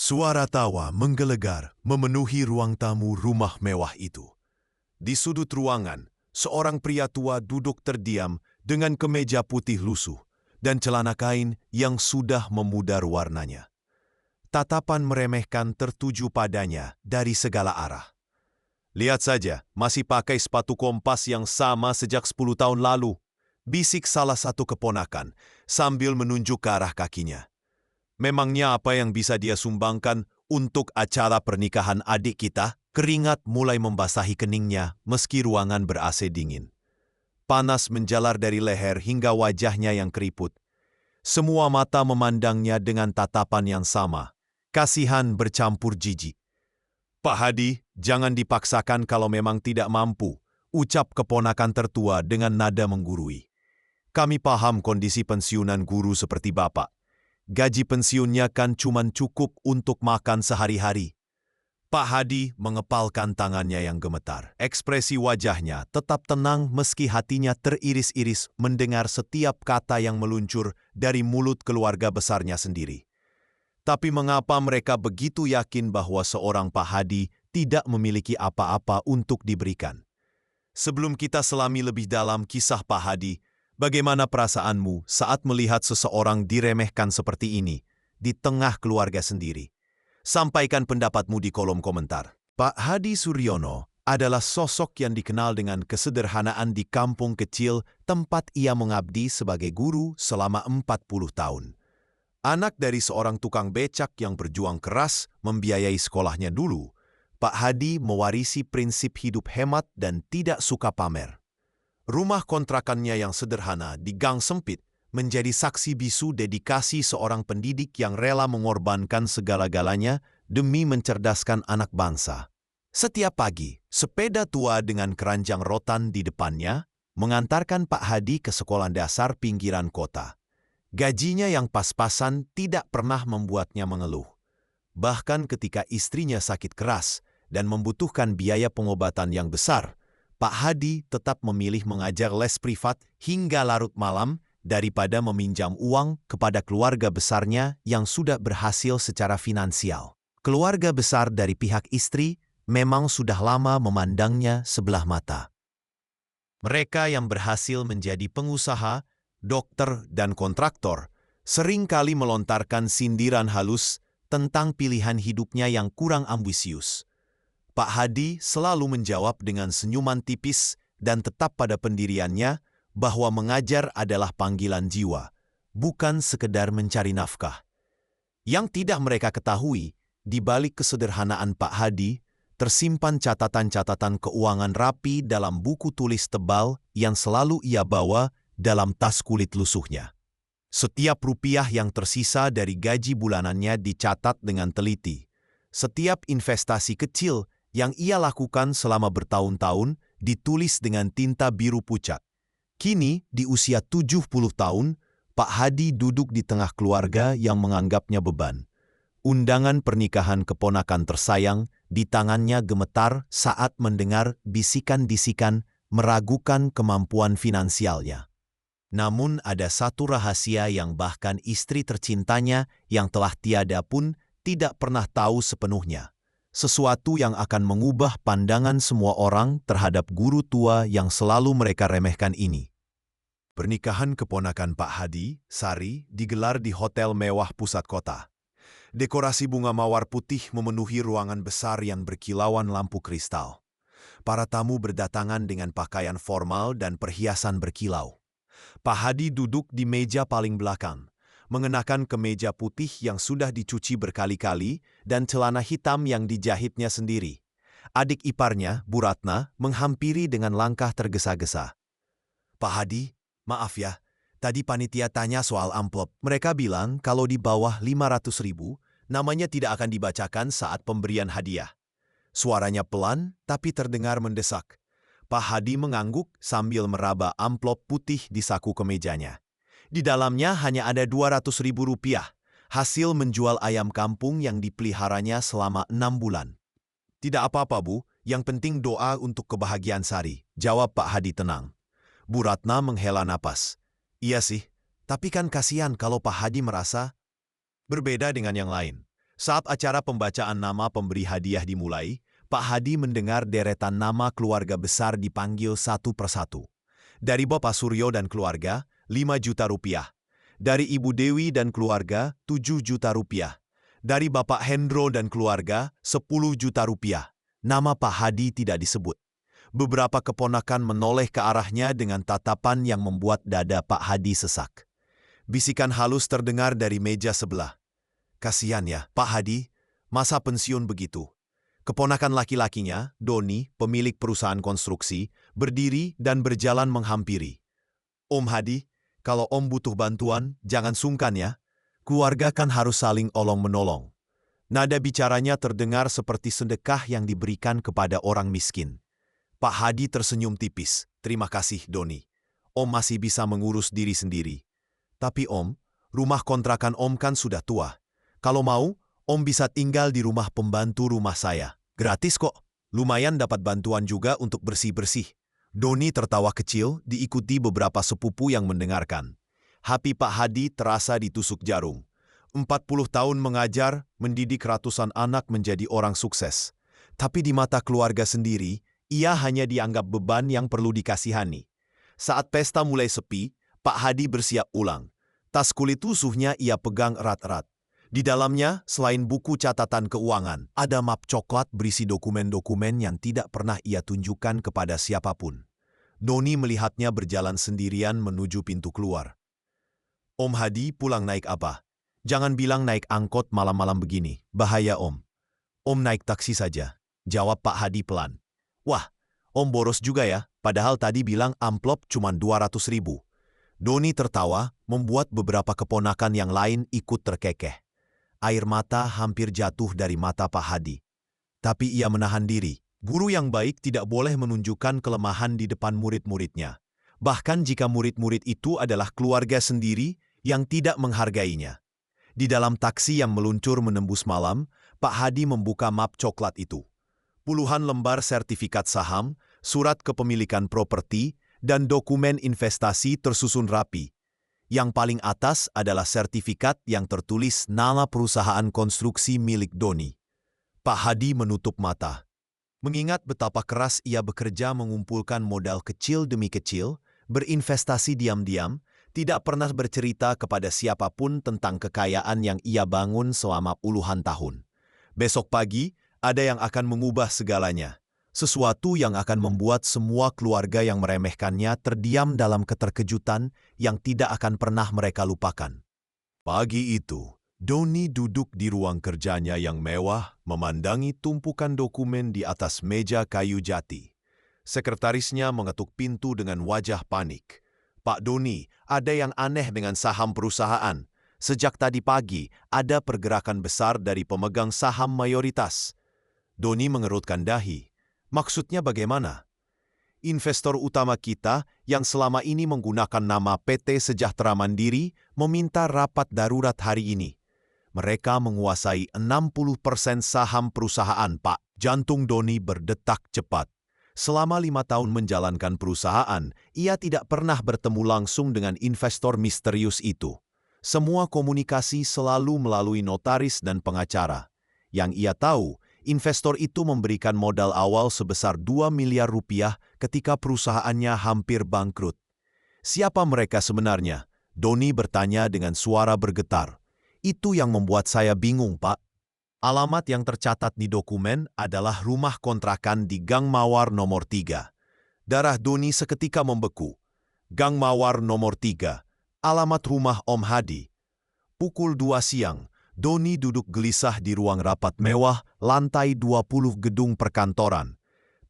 Suara tawa menggelegar memenuhi ruang tamu rumah mewah itu. Di sudut ruangan, seorang pria tua duduk terdiam dengan kemeja putih lusuh dan celana kain yang sudah memudar warnanya. Tatapan meremehkan tertuju padanya dari segala arah. "Lihat saja, masih pakai sepatu kompas yang sama sejak 10 tahun lalu," bisik salah satu keponakan sambil menunjuk ke arah kakinya. "Memangnya apa yang bisa dia sumbangkan untuk acara pernikahan adik kita?" Keringat mulai membasahi keningnya meski ruangan ber-AC dingin. Panas menjalar dari leher hingga wajahnya yang keriput. Semua mata memandangnya dengan tatapan yang sama. Kasihan bercampur jijik. "Pak Hadi, jangan dipaksakan kalau memang tidak mampu," ucap keponakan tertua dengan nada menggurui. "Kami paham kondisi pensiunan guru seperti Bapak. Gaji pensiunnya kan cuma cukup untuk makan sehari-hari." Pak Hadi mengepalkan tangannya yang gemetar. Ekspresi wajahnya tetap tenang meski hatinya teriris-iris mendengar setiap kata yang meluncur dari mulut keluarga besarnya sendiri. Tapi mengapa mereka begitu yakin bahwa seorang Pak Hadi tidak memiliki apa-apa untuk diberikan? Sebelum kita selami lebih dalam kisah Pak Hadi, bagaimana perasaanmu saat melihat seseorang diremehkan seperti ini di tengah keluarga sendiri? Sampaikan pendapatmu di kolom komentar. Pak Hadi Suryono adalah sosok yang dikenal dengan kesederhanaan di kampung kecil tempat ia mengabdi sebagai guru selama 40 tahun. Anak dari seorang tukang becak yang berjuang keras membiayai sekolahnya dulu, Pak Hadi mewarisi prinsip hidup hemat dan tidak suka pamer. Rumah kontrakannya yang sederhana di gang sempit menjadi saksi bisu dedikasi seorang pendidik yang rela mengorbankan segala-galanya demi mencerdaskan anak bangsa. Setiap pagi, sepeda tua dengan keranjang rotan di depannya mengantarkan Pak Hadi ke sekolah dasar pinggiran kota. Gajinya yang pas-pasan tidak pernah membuatnya mengeluh. Bahkan ketika istrinya sakit keras dan membutuhkan biaya pengobatan yang besar, Pak Hadi tetap memilih mengajar les privat hingga larut malam daripada meminjam uang kepada keluarga besarnya yang sudah berhasil secara finansial. Keluarga besar dari pihak istri memang sudah lama memandangnya sebelah mata. Mereka yang berhasil menjadi pengusaha, dokter, dan kontraktor seringkali melontarkan sindiran halus tentang pilihan hidupnya yang kurang ambisius. Pak Hadi selalu menjawab dengan senyuman tipis dan tetap pada pendiriannya bahwa mengajar adalah panggilan jiwa, bukan sekedar mencari nafkah. Yang tidak mereka ketahui, di balik kesederhanaan Pak Hadi, tersimpan catatan-catatan keuangan rapi dalam buku tulis tebal yang selalu ia bawa dalam tas kulit lusuhnya. Setiap rupiah yang tersisa dari gaji bulanannya dicatat dengan teliti. Setiap investasi kecil yang ia lakukan selama bertahun-tahun ditulis dengan tinta biru pucat. Kini, di usia 70 tahun, Pak Hadi duduk di tengah keluarga yang menganggapnya beban. Undangan pernikahan keponakan tersayang di tangannya gemetar saat mendengar bisikan-bisikan meragukan kemampuan finansialnya. Namun ada satu rahasia yang bahkan istri tercintanya yang telah tiada pun tidak pernah tahu sepenuhnya. Sesuatu yang akan mengubah pandangan semua orang terhadap guru tua yang selalu mereka remehkan ini. Pernikahan keponakan Pak Hadi, Sari, digelar di hotel mewah pusat kota. Dekorasi bunga mawar putih memenuhi ruangan besar yang berkilauan lampu kristal. Para tamu berdatangan dengan pakaian formal dan perhiasan berkilau. Pak Hadi duduk di meja paling belakang, mengenakan kemeja putih yang sudah dicuci berkali-kali dan celana hitam yang dijahitnya sendiri. Adik iparnya, Bu Ratna, menghampiri dengan langkah tergesa-gesa. "Pak Hadi, maaf ya, tadi panitia tanya soal amplop. Mereka bilang kalau di bawah 500.000, namanya tidak akan dibacakan saat pemberian hadiah." Suaranya pelan tapi terdengar mendesak. Pak Hadi mengangguk sambil meraba amplop putih di saku kemejanya. Di dalamnya hanya ada 200.000 rupiah, hasil menjual ayam kampung yang dipeliharanya selama 6 bulan. "Tidak apa-apa, Bu, yang penting doa untuk kebahagiaan Sari," jawab Pak Hadi tenang. Bu Ratna menghela napas. "Iya sih, tapi kan kasihan kalau Pak Hadi merasa berbeda dengan yang lain. Saat acara pembacaan nama pemberi hadiah dimulai, Pak Hadi mendengar deretan nama keluarga besar dipanggil satu persatu. Dari Bapak Suryo dan keluarga, 5 juta rupiah. Dari Ibu Dewi dan keluarga, 7 juta rupiah. Dari Bapak Hendro dan keluarga, 10 juta rupiah. Nama Pak Hadi tidak disebut. Beberapa keponakan menoleh ke arahnya dengan tatapan yang membuat dada Pak Hadi sesak. Bisikan halus terdengar dari meja sebelah. Kasihan ya, Pak Hadi, masa pensiun begitu. Keponakan laki-lakinya, Doni, pemilik perusahaan konstruksi, berdiri dan berjalan menghampiri. Om Hadi, kalau Om butuh bantuan, jangan sungkan ya. Keluarga kan harus saling olong-menolong. Nada bicaranya terdengar seperti sedekah yang diberikan kepada orang miskin. Pak Hadi tersenyum tipis. Terima kasih, Doni. Om masih bisa mengurus diri sendiri. Tapi Om, rumah kontrakan Om kan sudah tua. Kalau mau, Om bisa tinggal di rumah pembantu rumah saya. Gratis kok. Lumayan dapat bantuan juga untuk bersih-bersih. Doni tertawa kecil, diikuti beberapa sepupu yang mendengarkan. Hati Pak Hadi terasa ditusuk jarum. 40 tahun mengajar, mendidik ratusan anak menjadi orang sukses. Tapi di mata keluarga sendiri, ia hanya dianggap beban yang perlu dikasihani. Saat pesta mulai sepi, Pak Hadi bersiap ulang. Tas kulit lusuhnya ia pegang erat-erat. Di dalamnya, selain buku catatan keuangan, ada map coklat berisi dokumen-dokumen yang tidak pernah ia tunjukkan kepada siapapun. Doni melihatnya berjalan sendirian menuju pintu keluar. Om Hadi pulang naik apa? Jangan bilang naik angkot malam-malam begini, bahaya Om. Om naik taksi saja, jawab Pak Hadi pelan. Wah, Om boros juga ya, padahal tadi bilang amplop cuma 200.000. Doni tertawa, membuat beberapa keponakan yang lain ikut terkekeh. Air mata hampir jatuh dari mata Pak Hadi. Tapi ia menahan diri. Guru yang baik tidak boleh menunjukkan kelemahan di depan murid-muridnya. Bahkan jika murid-murid itu adalah keluarga sendiri yang tidak menghargainya. Di dalam taksi yang meluncur menembus malam, Pak Hadi membuka map coklat itu. Puluhan lembar sertifikat saham, surat kepemilikan properti, dan dokumen investasi tersusun rapi. Yang paling atas adalah sertifikat yang tertulis nama perusahaan konstruksi milik Doni. Pak Hadi menutup mata. Mengingat betapa keras ia bekerja mengumpulkan modal kecil demi kecil, berinvestasi diam-diam, tidak pernah bercerita kepada siapapun tentang kekayaan yang ia bangun selama puluhan tahun. Besok pagi, ada yang akan mengubah segalanya. Sesuatu yang akan membuat semua keluarga yang meremehkannya terdiam dalam keterkejutan yang tidak akan pernah mereka lupakan. Pagi itu, Doni duduk di ruang kerjanya yang mewah, memandangi tumpukan dokumen di atas meja kayu jati. Sekretarisnya mengetuk pintu dengan wajah panik. Pak Doni, ada yang aneh dengan saham perusahaan. Sejak tadi pagi, ada pergerakan besar dari pemegang saham mayoritas. Doni mengerutkan dahi. Maksudnya bagaimana? Investor utama kita yang selama ini menggunakan nama PT Sejahtera Mandiri meminta rapat darurat hari ini. Mereka menguasai 60% saham perusahaan, Pak. Jantung Doni berdetak cepat. Selama 5 tahun menjalankan perusahaan, ia tidak pernah bertemu langsung dengan investor misterius itu. Semua komunikasi selalu melalui notaris dan pengacara. Yang ia tahu, investor itu memberikan modal awal sebesar 2 miliar rupiah ketika perusahaannya hampir bangkrut. Siapa mereka sebenarnya? Doni bertanya dengan suara bergetar. Itu yang membuat saya bingung, Pak. Alamat yang tercatat di dokumen adalah rumah kontrakan di Gang Mawar nomor 3. Darah Doni seketika membeku. Gang Mawar nomor 3, alamat rumah Om Hadi. Pukul 2 siang, Doni duduk gelisah di ruang rapat mewah lantai 20 gedung perkantoran.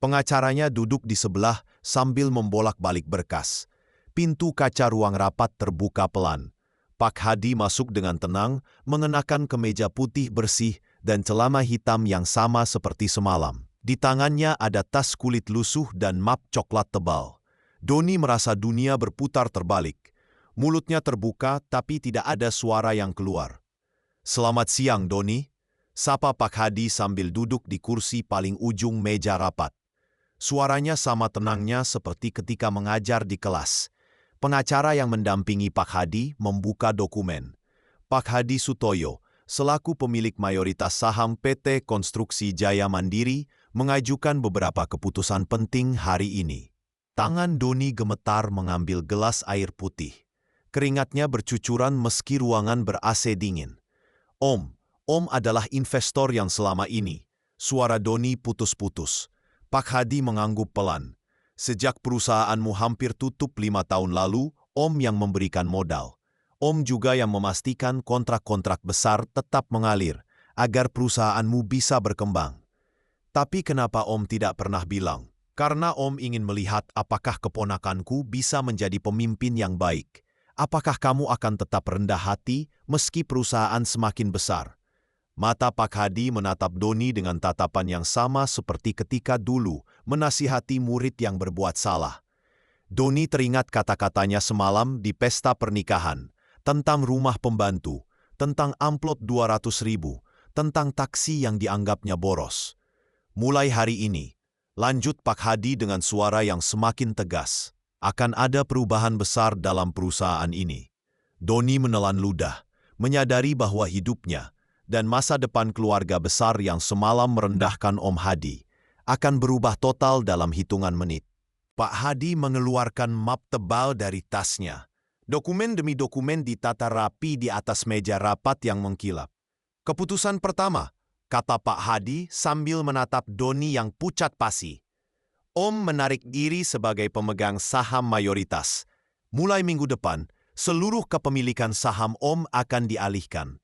Pengacaranya duduk di sebelah sambil membolak-balik berkas. Pintu kaca ruang rapat terbuka pelan. Pak Hadi masuk dengan tenang, mengenakan kemeja putih bersih dan celana hitam yang sama seperti semalam. Di tangannya ada tas kulit lusuh dan map coklat tebal. Doni merasa dunia berputar terbalik. Mulutnya terbuka tapi tidak ada suara yang keluar. Selamat siang, Doni. Sapa Pak Hadi sambil duduk di kursi paling ujung meja rapat. Suaranya sama tenangnya seperti ketika mengajar di kelas. Pengacara yang mendampingi Pak Hadi membuka dokumen. Pak Hadi Sutoyo, selaku pemilik mayoritas saham PT Konstruksi Jaya Mandiri, mengajukan beberapa keputusan penting hari ini. Tangan Doni gemetar mengambil gelas air putih. Keringatnya bercucuran meski ruangan ber-AC dingin. Om adalah investor yang selama ini. Suara Doni putus-putus. Pak Hadi mengangguk pelan. Sejak perusahaanmu hampir tutup 5 tahun lalu, Om yang memberikan modal. Om juga yang memastikan kontrak-kontrak besar tetap mengalir, agar perusahaanmu bisa berkembang. Tapi kenapa Om tidak pernah bilang? Karena Om ingin melihat apakah keponakanku bisa menjadi pemimpin yang baik. Apakah kamu akan tetap rendah hati meski perusahaan semakin besar? Mata Pak Hadi menatap Doni dengan tatapan yang sama seperti ketika dulu menasihati murid yang berbuat salah. Doni teringat kata-katanya semalam di pesta pernikahan, tentang rumah pembantu, tentang amplop 200.000, tentang taksi yang dianggapnya boros. Mulai hari ini, lanjut Pak Hadi dengan suara yang semakin tegas, akan ada perubahan besar dalam perusahaan ini. Doni menelan ludah, menyadari bahwa hidupnya dan masa depan keluarga besar yang semalam merendahkan Om Hadi akan berubah total dalam hitungan menit. Pak Hadi mengeluarkan map tebal dari tasnya. Dokumen demi dokumen ditata rapi di atas meja rapat yang mengkilap. Keputusan pertama, kata Pak Hadi sambil menatap Doni yang pucat pasi. Om menarik diri sebagai pemegang saham mayoritas. Mulai minggu depan, seluruh kepemilikan saham Om akan dialihkan.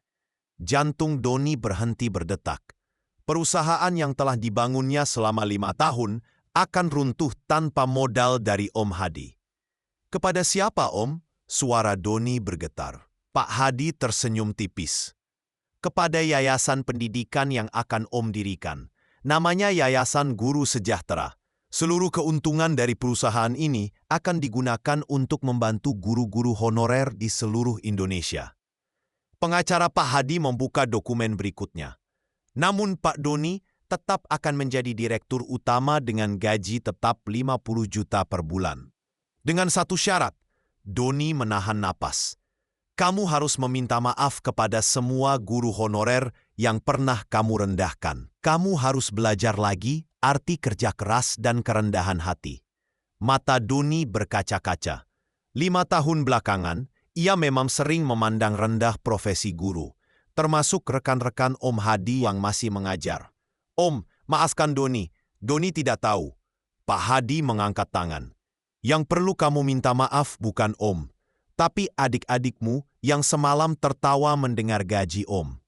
Jantung Doni berhenti berdetak. Perusahaan yang telah dibangunnya selama 5 tahun akan runtuh tanpa modal dari Om Hadi. Kepada siapa, Om? Suara Doni bergetar. Pak Hadi tersenyum tipis. Kepada yayasan pendidikan yang akan Om dirikan. Namanya Yayasan Guru Sejahtera. Seluruh keuntungan dari perusahaan ini akan digunakan untuk membantu guru-guru honorer di seluruh Indonesia. Pengacara Pak Hadi membuka dokumen berikutnya. Namun Pak Doni tetap akan menjadi direktur utama dengan gaji tetap 50 juta per bulan. Dengan satu syarat, Doni menahan napas. Kamu harus meminta maaf kepada semua guru honorer yang pernah kamu rendahkan. Kamu harus belajar lagi arti kerja keras dan kerendahan hati. Mata Doni berkaca-kaca. 5 tahun belakangan, ia memang sering memandang rendah profesi guru, termasuk rekan-rekan Om Hadi yang masih mengajar. Om, maafkan Doni. Doni tidak tahu. Pak Hadi mengangkat tangan. Yang perlu kamu minta maaf bukan Om, tapi adik-adikmu yang semalam tertawa mendengar gaji Om.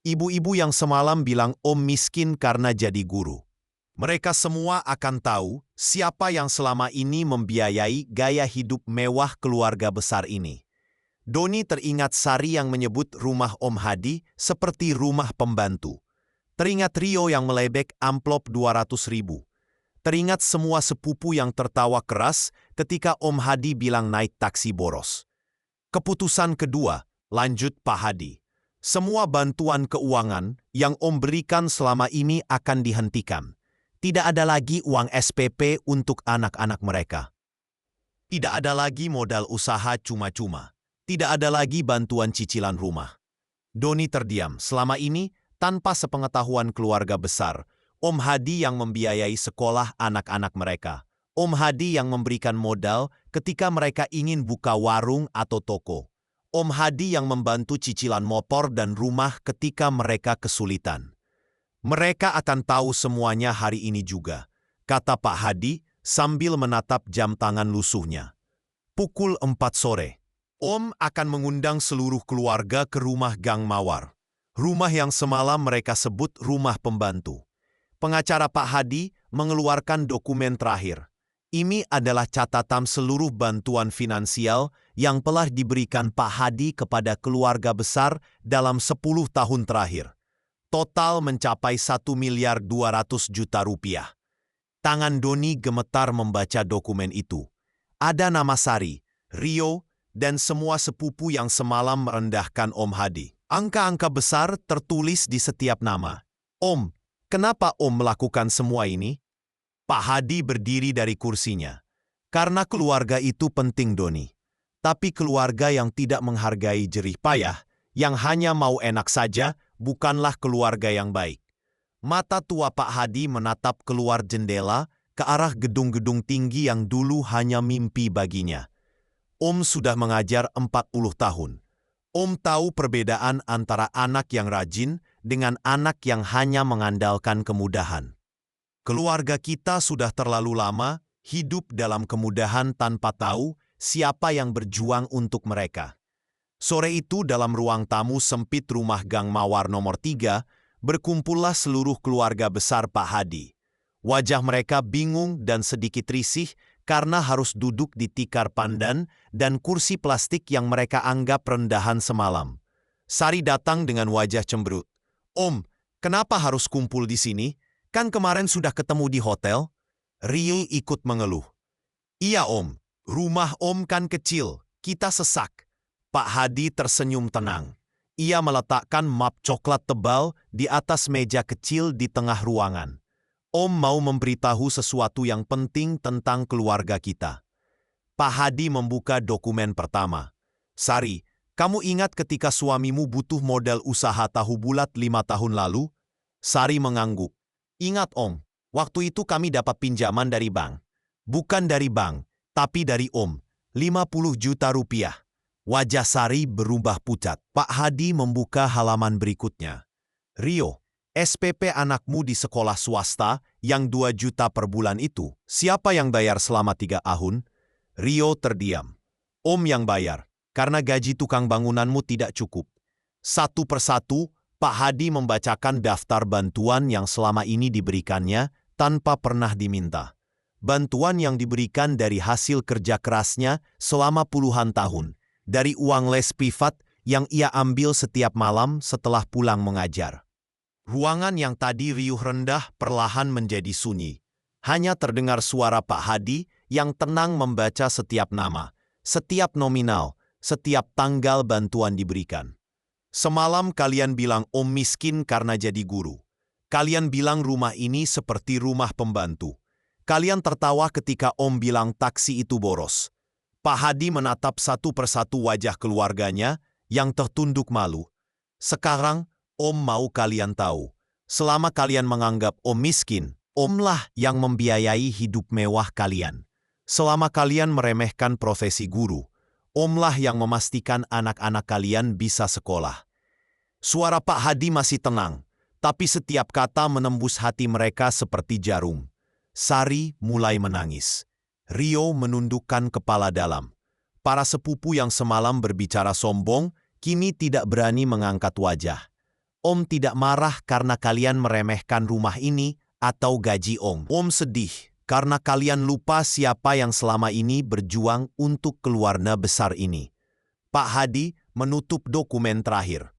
Ibu-ibu yang semalam bilang Om miskin karena jadi guru. Mereka semua akan tahu siapa yang selama ini membiayai gaya hidup mewah keluarga besar ini. Doni teringat Sari yang menyebut rumah Om Hadi seperti rumah pembantu. Teringat Rio yang melebek amplop 200.000. Teringat semua sepupu yang tertawa keras ketika Om Hadi bilang naik taksi boros. Keputusan kedua, lanjut Pak Hadi. Semua bantuan keuangan yang Om berikan selama ini akan dihentikan. Tidak ada lagi uang SPP untuk anak-anak mereka. Tidak ada lagi modal usaha cuma-cuma. Tidak ada lagi bantuan cicilan rumah. Doni terdiam. Selama ini, tanpa sepengetahuan keluarga besar, Om Hadi yang membiayai sekolah anak-anak mereka. Om Hadi yang memberikan modal ketika mereka ingin buka warung atau toko. Om Hadi yang membantu cicilan motor dan rumah ketika mereka kesulitan. Mereka akan tahu semuanya hari ini juga, kata Pak Hadi sambil menatap jam tangan lusuhnya. Pukul 4 sore. Om akan mengundang seluruh keluarga ke rumah Gang Mawar. Rumah yang semalam mereka sebut rumah pembantu. Pengacara Pak Hadi mengeluarkan dokumen terakhir. Ini adalah catatan seluruh bantuan finansial yang telah diberikan Pak Hadi kepada keluarga besar dalam 10 tahun terakhir. Total mencapai 1.200.000.000 rupiah. Tangan Doni gemetar membaca dokumen itu. Ada nama Sari, Rio, dan semua sepupu yang semalam merendahkan Om Hadi. Angka-angka besar tertulis di setiap nama. Om, kenapa Om melakukan semua ini? Pak Hadi berdiri dari kursinya. Karena keluarga itu penting, Doni. Tapi keluarga yang tidak menghargai jerih payah, yang hanya mau enak saja, bukanlah keluarga yang baik. Mata tua Pak Hadi menatap keluar jendela ke arah gedung-gedung tinggi yang dulu hanya mimpi baginya. Om sudah mengajar 40 tahun. Om tahu perbedaan antara anak yang rajin dengan anak yang hanya mengandalkan kemudahan. Keluarga kita sudah terlalu lama hidup dalam kemudahan tanpa tahu siapa yang berjuang untuk mereka. Sore itu dalam ruang tamu sempit rumah Gang Mawar nomor 3, berkumpullah seluruh keluarga besar Pak Hadi. Wajah mereka bingung dan sedikit risih karena harus duduk di tikar pandan dan kursi plastik yang mereka anggap rendahan semalam. Sari datang dengan wajah cemberut. "Om, kenapa harus kumpul di sini? Kan kemarin sudah ketemu di hotel?" Rio ikut mengeluh. "Iya Om, rumah Om kan kecil, kita sesak." Pak Hadi tersenyum tenang. Ia meletakkan map coklat tebal di atas meja kecil di tengah ruangan. "Om mau memberitahu sesuatu yang penting tentang keluarga kita." Pak Hadi membuka dokumen pertama. "Sari, kamu ingat ketika suamimu butuh modal usaha tahu bulat 5 tahun lalu?" Sari mengangguk. "Ingat Om, waktu itu kami dapat pinjaman dari bank. Bukan dari bank, tapi dari Om, 50 juta rupiah. Wajah Sari berubah pucat. Pak Hadi membuka halaman berikutnya. "Rio, SPP anakmu di sekolah swasta yang 2 juta per bulan itu, siapa yang bayar selama 3 tahun? Rio terdiam. "Om yang bayar, karena gaji tukang bangunanmu tidak cukup." Satu persatu, Pak Hadi membacakan daftar bantuan yang selama ini diberikannya tanpa pernah diminta. Bantuan yang diberikan dari hasil kerja kerasnya selama puluhan tahun, dari uang les privat yang ia ambil setiap malam setelah pulang mengajar. Ruangan yang tadi riuh rendah perlahan menjadi sunyi. Hanya terdengar suara Pak Hadi yang tenang membaca setiap nama, setiap nominal, setiap tanggal bantuan diberikan. "Semalam kalian bilang Om miskin karena jadi guru. Kalian bilang rumah ini seperti rumah pembantu. Kalian tertawa ketika Om bilang taksi itu boros." Pak Hadi menatap satu persatu wajah keluarganya yang tertunduk malu. "Sekarang, Om mau kalian tahu, selama kalian menganggap Om miskin, Omlah yang membiayai hidup mewah kalian. Selama kalian meremehkan profesi guru, Omlah yang memastikan anak-anak kalian bisa sekolah." Suara Pak Hadi masih tenang, tapi setiap kata menembus hati mereka seperti jarum. Sari mulai menangis. Rio menundukkan kepala dalam. Para sepupu yang semalam berbicara sombong, kini tidak berani mengangkat wajah. "Om tidak marah karena kalian meremehkan rumah ini atau gaji Om. Om sedih karena kalian lupa siapa yang selama ini berjuang untuk keluarga besar ini." Pak Hadi menutup dokumen terakhir.